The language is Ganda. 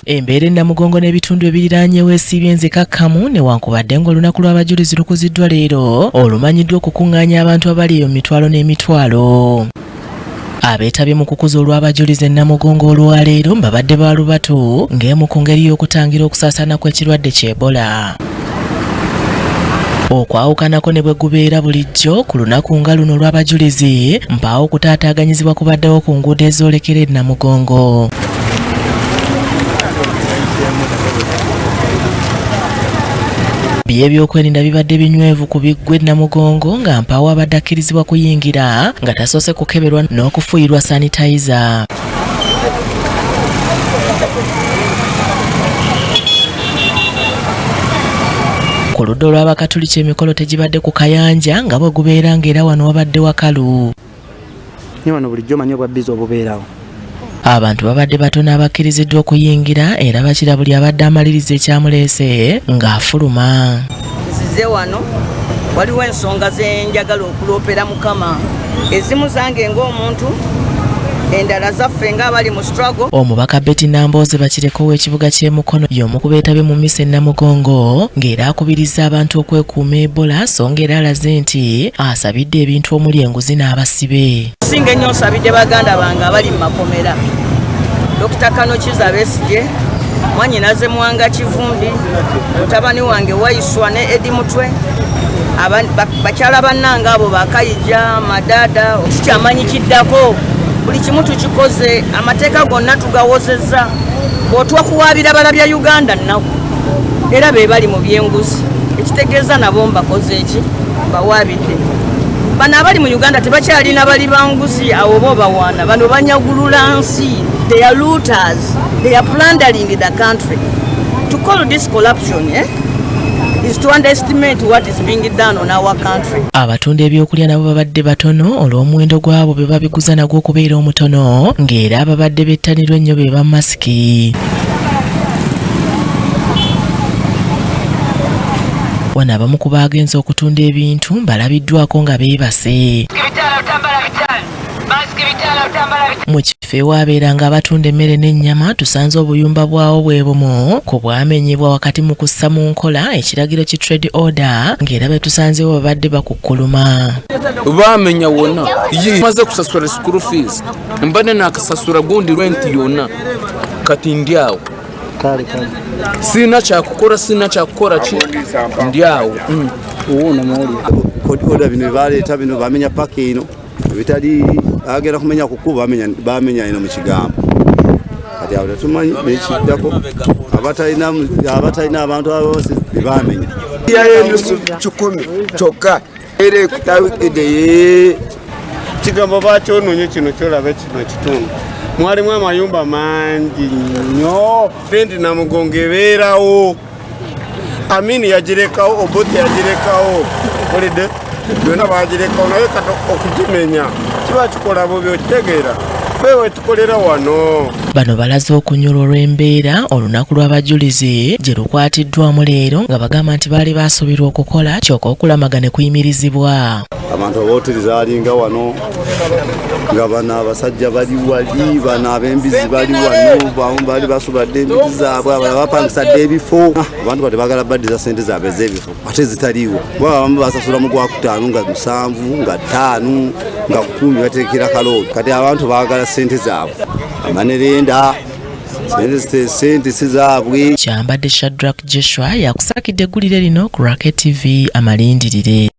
Embeera Namugongo n'ebitundu ebiriraanyeewo esiibye enzikakkamu newankubadde ng'olunaku lw'abajulizi lukuziddwa leero olumanyiddwa okukuŋŋaanya abantu abali eyo mitwalo n'emitwalo. Abeetabye mu kukuza olw'abajulizi e Namugongo olwaleero babadde ba lubato ng'emu ku ngeri y'okutangira okusaasaana kw'ekirwadde kya Ebola. Okwawukanako ne bwe gubeera bulijjo ku lunaku nga luno olw'abajulizi mpaawo okutaataaganyizibwa kubaddewo ku nguudo ezoolekera e Namugongo. Ebyokwerinda bibadde binywevu ku biggwa e Namugongo nga mpaawo abadde akkirizibwa kuyingira nga tasoose kukeberwa n'okufuuyirwa sanitayiza. Ku ludda olw'Abakatuliki emikolo tegibadde ku Kayanja nga bwe gubeera ng'era wano wabadde wakalu. Ni wano bulijjo manyi obwabbizi obubeerawo. Abantu babadde batono abakkiriziddwa okuyingira era bakira buli abadde amaliriza ekyamuleese ng'afuluma. Nzize wano waliwo ensonga ze njagala okuloopera Mukama. Ezimu zange ng'omuntu, endala zaffe ng'abali mu struggle. Omubaka Betty Nambooze Bakireko w'ekibuga ky'e Mukono y'omu ku beetabye mu mmisa e Namugongo ng'era akubiriza abantu okwekuuma Ebola so ng'era alaze nti asabidde ebintu omuli enguzi n'abasibe. Singa ennyo nsabidde baganda bange abali mu makomera. Dr. Kanokiza Besigye, Mwanyinaze Mwanga Kivumbi, mutabani wange Waiswa ne Edi Mutwe, bakyala bannange abo Bakayija, Madada, tukyamanyi kiddako. Buli kimu tukikoze, amateeka gonna tugawozezza. Bw'otwa kuwaabira balabya Uganda nnaku era be bali mu byenguzi. Ekitegeeza nabo mbakoze eki bawaabidde. Bano abali mu Uganda tebakyalina bali banguzi awo bo bawaana. Bano banyagulula nsi. They are looters. They are plundering the country. To call this corruption, is to underestimate what is being done on our country. Abatunda ebyokulya nabo babadde batono olw'omuwendo gwabo be babiguza nagwo okubeera omutono ng'era ababadde bettanirwa ennyo be ba masiki. Wano abamu ku baagenze okutunda ebintu balabiddwako nga beebase. Mu kifo ewaabeeranga abatunda emmere n'ennyama tusanze obuyumba bwawo bwe bumu ku bwamenyebwa wakati mu kussa mu nkola ekiragiro ki trade order ng'era be tusanzeewo babadde bakukkuluma. Baamenya wonna ye maze kusasula school fees mbadde naakasasula gundi rent yonna kati ndi awo sina kyakukola ki ndi awo. Uwona mawulire kodi order bino baleeta bino bamenya paka eno bitali agera kumenya kukuba bamenya ino mu kigambo kati awo tumanyi nekiddako abatalina abantu abose bamenya yayendusu 10 kyokka era ekutawikidde kigambo bakyononye kino kyolaba kino kitundu mwalimu amayumba mangi nnyo Fendi Namugongo ebeerawo Amini yagirekawo Obote yagirekawo olidde byonna bagirekawo naye kati okugimenya kiba kikola bubi okitegeera feewe tukolera wano. Bano balaze okunyolwa olw'embeera olunaku lw'abajulizi gye lukwatiddwamu leero nga bagamba nti baali basuubirwa okukola kyokka okulamaga ne kuyimirizibwa. Abantu abooteriza alinga wano nga bano abasajja bali wali bano ab'embizi bali wano bamu baali basubadde embizi zaabwe abalala bapangisadde ebifo abantu bati baagala baddiza ssente zaabwe ez'ebifo ate zitaliiwo baba abamu basasula mu gwakutaano nga 7 nga 5 nga 10 bateekera kaloobi kati abantu baagala ssente zaabwe amanerenda ssente si zaabwe. Kyambadde Shadrack Joshua yakusakidde eggulire lino ku Racket TV amalindirire.